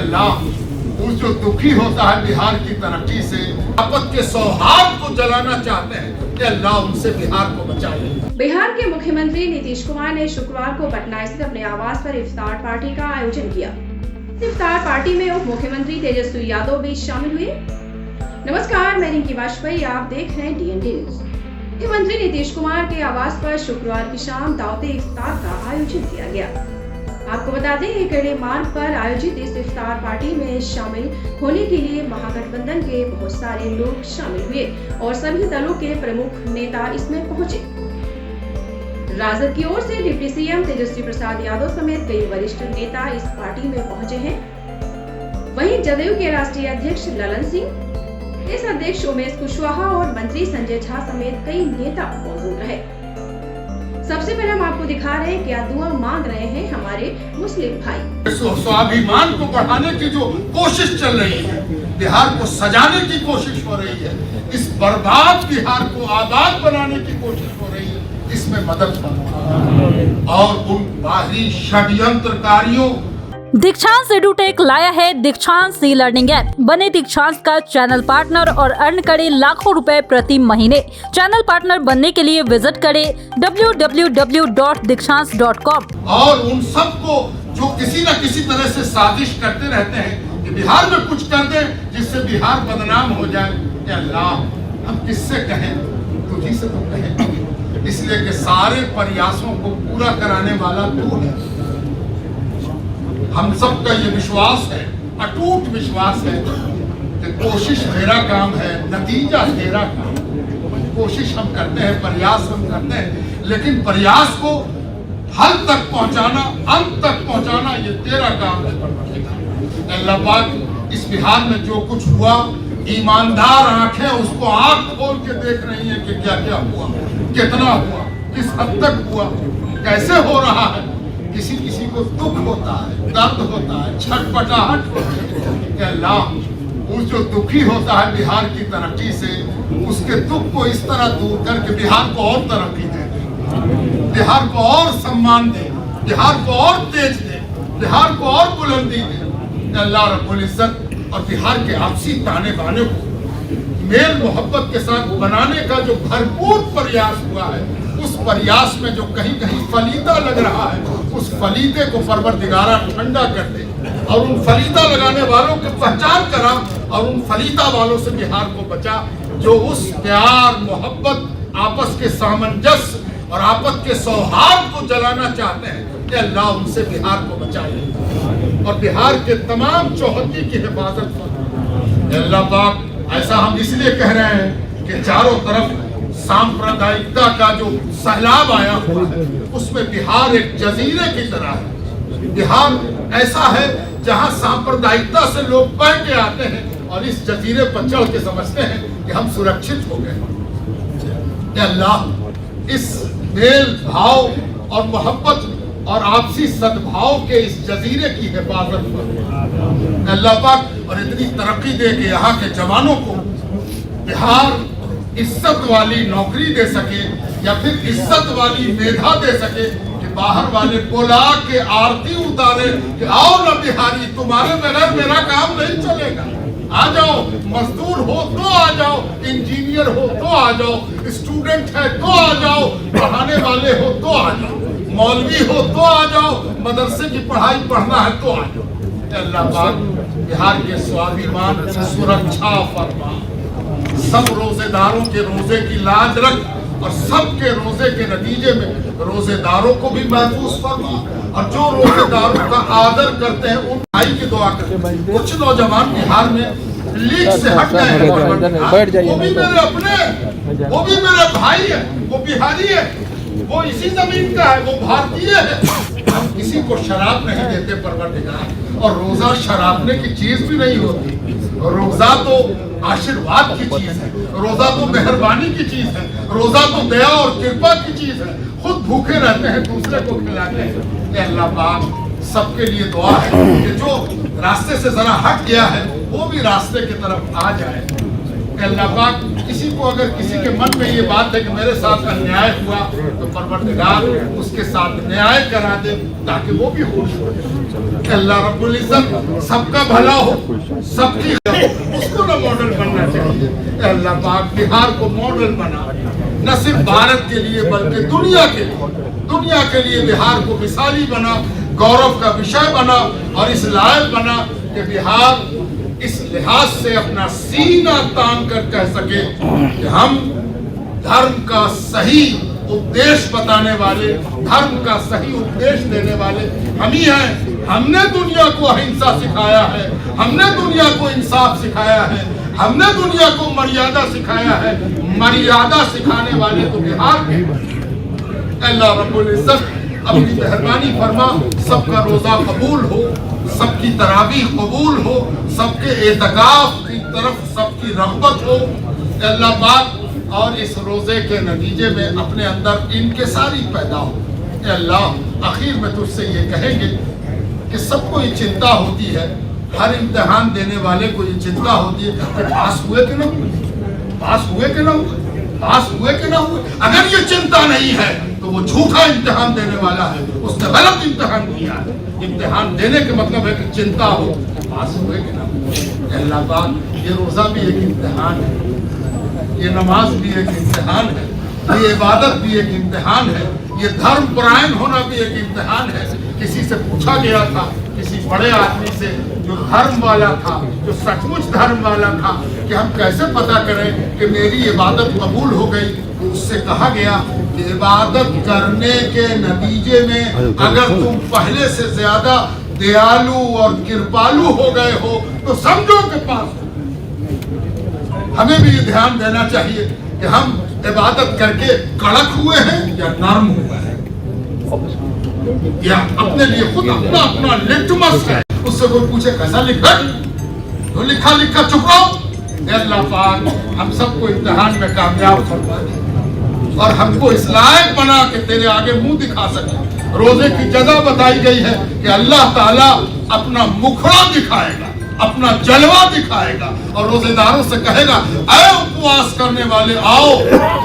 अल्लाह वो जो दुखी होता है बिहार की तरक्की से, आपस के सौहार्द को जलाना चाहते हैं, कि अल्लाह उनसे बिहार को बचाए। बिहार के मुख्यमंत्री नीतीश कुमार ने शुक्रवार को पटना स्थित अपने आवास पर इफ्तार पार्टी का आयोजन किया। इफ्तार पार्टी में उप मुख्यमंत्री तेजस्वी यादव भी शामिल हुए। नमस्कार, मैं रिंकी वाजपेयी, आप देख रहे हैं DND न्यूज। मुख्यमंत्री नीतीश कुमार के आवास पर शुक्रवार की शाम दावते इफ्तार का आयोजन किया गया। आपको बता दें, केड़े मार्ग पर आयोजित इस इफ्तार पार्टी में शामिल होने के लिए महागठबंधन के बहुत सारे लोग शामिल हुए और सभी दलों के प्रमुख नेता इसमें पहुंचे। राजद की ओर से डिप्टी सीएम तेजस्वी प्रसाद यादव समेत कई वरिष्ठ नेता इस पार्टी में पहुंचे हैं। वहीं जदयू के राष्ट्रीय अध्यक्ष ललन सिंह, प्रदेश अध्यक्ष उमेश कुशवाहा और मंत्री संजय झा समेत कई नेता मौजूद रहे। सबसे पहले हम आपको दिखा रहे हैं क्या दुआ मांग रहे हैं हमारे मुस्लिम भाई। स्वाभिमान को बढ़ाने की जो कोशिश चल रही है, बिहार को सजाने की कोशिश हो रही है, इस बर्बाद बिहार को आबाद बनाने की कोशिश हो रही है, इसमें मदद करो और उन बाहरी षड्यंत्रकारियों। दीक्षांत एडुटेक लाया है दीक्षांत ई लर्निंग ऐप। बने दीक्षांत का चैनल पार्टनर और अर्न करें लाखों रुपए प्रति महीने। चैनल पार्टनर बनने के लिए विजिट करें www.dikshans.com। और उन सबको जो किसी न किसी तरह से साजिश करते रहते हैं कि बिहार में कुछ कर दे जिससे बिहार बदनाम हो जाए, या अल्लाह हम किससे कहें, तुझी से तो कहें, इसलिए कि सारे प्रयासों को पूरा कराने वाला तू है। हम सबका ये विश्वास है, अटूट विश्वास है कि कोशिश मेरा काम है, नतीजा तेरा काम। कोशिश हम करते हैं, प्रयास हम करते हैं, लेकिन प्रयास को हल तक पहुंचाना, अंत तक पहुंचाना, ये तेरा काम है। अल्लाह पाक इस बिहार में जो कुछ हुआ, ईमानदार आंखें उसको आंख खोल के देख रही हैं कि क्या क्या हुआ, कितना हुआ, किस हद तक हुआ, कैसे हो रहा है। किसी किसी को दुख होता है, दर्द होता है, छटपटाहट होती है। अल्लाह वो जो दुखी होता है बिहार की तरक्की से, उसके दुख को इस तरह दूर करके बिहार को और तरक्की दे, बिहार को और सम्मान दे, बिहार को और तेज दे, बिहार को और बुलंदी दे। अल्लाह रब्बुल इज्जत और बिहार के आपसी ताने बाने को मेल मोहब्बत के साथ बनाने का जो भरपूर प्रयास हुआ है, उस प्रयास में जो कहीं कहीं फलीता लग रहा है, उस फलीते को परवरदिगारा ठंडा कर दे और उन फलीता लगाने वालों की पहचान करा और उन फलीता वालों से बिहार को बचा, जो उस प्यार मोहब्बत, आपस के सामंजस्य और आपस के सौहार्द को जलाना चाहते हैं, कि अल्लाह उनसे बिहार को बचाए और बिहार के तमाम चौहद्दी की हिफाजत करे। अल्लाह पाक ऐसा हम इसलिए कह रहे हैं कि चारों तरफ सांप्रदायिकता का जो सैलाब आया हुआ है, उसमें बिहार एक जजीरे की तरह है। बिहार ऐसा है जहां सांप्रदायिकता से लोग बह के आते हैं और इस जजीरे पर चढ़ के समझते हैं कि हम सुरक्षित हो गए। अल्लाह इस मेल भाव और मोहब्बत और आपसी सद्भाव के इस जजीरे की हिफाजत कर अल्लाह पाक और इतनी तरक्की दे के यहाँ के जवानों को बिहार इज्जत वाली नौकरी दे सके, या फिर इज्जत वाली मेधा दे सके कि बाहर वाले बोला के आरती उतारे कि आओ ना बिहारी, तुम्हारे बगैर मेरा काम नहीं चलेगा। आ जाओ, मजदूर हो तो आ जाओ, इंजीनियर हो तो आ जाओ, स्टूडेंट है तो आ जाओ, पढ़ाने वाले हो तो आ जाओ, मौलवी हो तो आ जाओ, मदरसे की पढ़ाई पढ़ना है तो आ जाओ। अल्लाह पाक बिहार के स्वाभिमान सुरक्षा फरमा, सब रोजेदारों के रोजे की लाज रख और सबके रोजे के नतीजे में रोजेदारों को भी महफूज फरमा, और जो रोजेदारों का आदर करते हैं उन भाई की दुआ करते हैं। कुछ नौजवान बिहार में लीग से हट गए हैं, वो भी मेरे अपने, वो भी मेरे भाई है, वो बिहारी है, वो इसी जमीन का है, वो भारतीय है। हम किसी को शराब नहीं देते परवरदिगार, और रोजा शराबने की चीज भी नहीं होती। रोजा तो आशीर्वाद की चीज है, रोजा तो मेहरबानी की चीज है, रोजा तो दया और कृपा की चीज है। खुद भूखे रहते हैं, दूसरे को खिलाते हैं। अल्लाह पाक सबके लिए दुआ है कि जो रास्ते से जरा हट गया है वो भी रास्ते की तरफ आ जाए। अल्लाह पाक किसी को अगर किसी के मन में ये बात है कि मेरे साथ अन्याय हुआ तो परवरदिगार उसके साथ न्याय करा दे ताकि वो भी खुश हो। अल्लाह रब्बुल इज्जत सबका भला हो, सबकी उसको ना मॉडल बनना चाहिए। अल्लाह पाक बिहार को मॉडल बना, न सिर्फ भारत के लिए बल्कि दुनिया के लिए बिहार को मिसाली बना, गौरव का विषय बना और इस लायक बना कि बिहार इस लिहाज से अपना सीना तान कर कह सके कि हम धर्म का सही उपदेश बताने वाले, धर्म का सही उपदेश देने वाले हम ही हैं। हमने दुनिया को अहिंसा सिखाया है, हमने दुनिया को इंसाफ सिखाया है, हमने दुनिया को मर्यादा सिखाया है। मर्यादा सिखाने वाले तो बिहार के। अल्लाह रब्बुल इज्जत अपनी मेहरबानी फरमा, सबका रोजा कबूल हो, सबकी तरावीह कबूल हो, सबके एतकाफ की तरफ सबकी रग़बत हो। अल्लाह पाक और इस रोजे के नतीजे में अपने अंदर इनकिसारी पैदा हो। अल्लाह आखिर में तुझसे ये कहेंगे कि सबको ये चिंता होती है, हर इम्तिहान देने वाले को ये चिंता होती है कि पास हुए कि ना हुए, पास हुए कि ना हुए, पास हुए कि ना हुए। अगर ये चिंता नहीं है तो वो झूठा इम्तिहान देने वाला है, उसने गलत इम्तिहान दिया है। इम्तिहान देने के मतलब है कि चिंता हो पास हुए कि ना हुए। अल्लाह पाक ये रोजा भी एक इम्तिहान है, ये नमाज भी एक इम्तिहान है, ये इबादत भी एक इम्तिहान है, ये धर्म परायण होना भी एक इम्तिहान है। किसी से पूछा गया था, किसी बड़े आदमी से जो धर्म वाला था, जो सचमुच धर्म वाला था, कि हम कैसे पता करें कि मेरी इबादत कबूल हो गई। उससे कहा गया कि इबादत करने के नतीजे में अगर तुम पहले से ज्यादा दयालु और कृपालु हो गए हो तो समझो कि पास हो। हमें भी ये ध्यान देना चाहिए कि हम इबादत करके कड़क हुए हैं या नरम हुए हैं, या अपने लिए खुद अपना अपना लिटमस है। उससे कोई पूछे कैसा लिखा, तो लिखा लिखा चुप रहो। अल्लाह पाक हम सबको इम्तिहान में कामयाब करवा दे और हमको इस लायक बना के तेरे आगे मुंह दिखा सके। रोजे की जगह बताई गई है कि अल्लाह ताला अपना मुखड़ा दिखाएगा, अपना जलवा दिखाएगा और रोजेदारों से कहेगा, ऐ उपवास करने वाले आओ,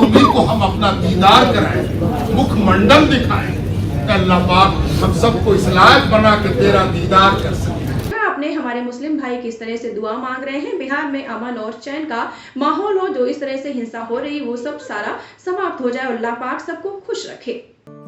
तुम्हीं को हम अपना दीदार कराएंगे, मुखमंडल दिखाएंगे। अल्लाह पाक हम सबको इस लायक बना के तेरा दीदार कर सके। आपने हमारे मुस्लिम भाई किस तरह से दुआ मांग रहे हैं, बिहार में अमन और चैन का माहौल हो, जो इस तरह से हिंसा हो रही वो सब सारा समाप्त हो जाए। अल्लाह पाक सबको खुश रखे।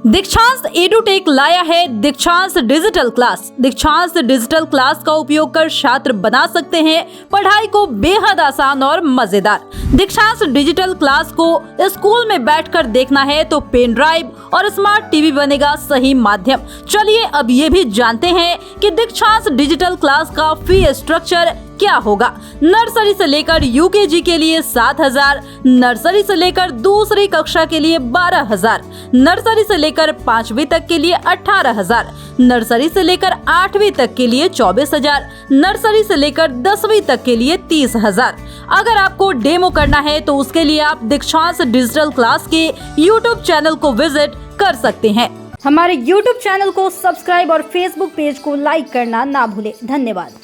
दीक्षांत एडुटेक लाया है दीक्षांत डिजिटल क्लास। दीक्षांत डिजिटल क्लास का उपयोग कर छात्र बना सकते हैं पढ़ाई को बेहद आसान और मजेदार। दीक्षांत डिजिटल क्लास को स्कूल में बैठकर देखना है तो पेन ड्राइव और स्मार्ट टीवी बनेगा सही माध्यम। चलिए अब ये भी जानते हैं कि दीक्षांत डिजिटल क्लास का फी स्ट्रक्चर क्या होगा। नर्सरी से लेकर यूकेजी के लिए 7,000, नर्सरी से लेकर दूसरी कक्षा के लिए 12,000, नर्सरी से लेकर 5वीं तक के लिए 18,000, नर्सरी से लेकर 8वीं तक के लिए 24,000, नर्सरी से लेकर 10वीं तक के लिए 30,000। अगर आपको डेमो करना है तो उसके लिए आप दीक्षांत डिजिटल क्लास के YouTube चैनल को विजिट कर सकते हैं। हमारे YouTube चैनल को सब्सक्राइब और Facebook पेज को लाइक करना ना भूलें। धन्यवाद।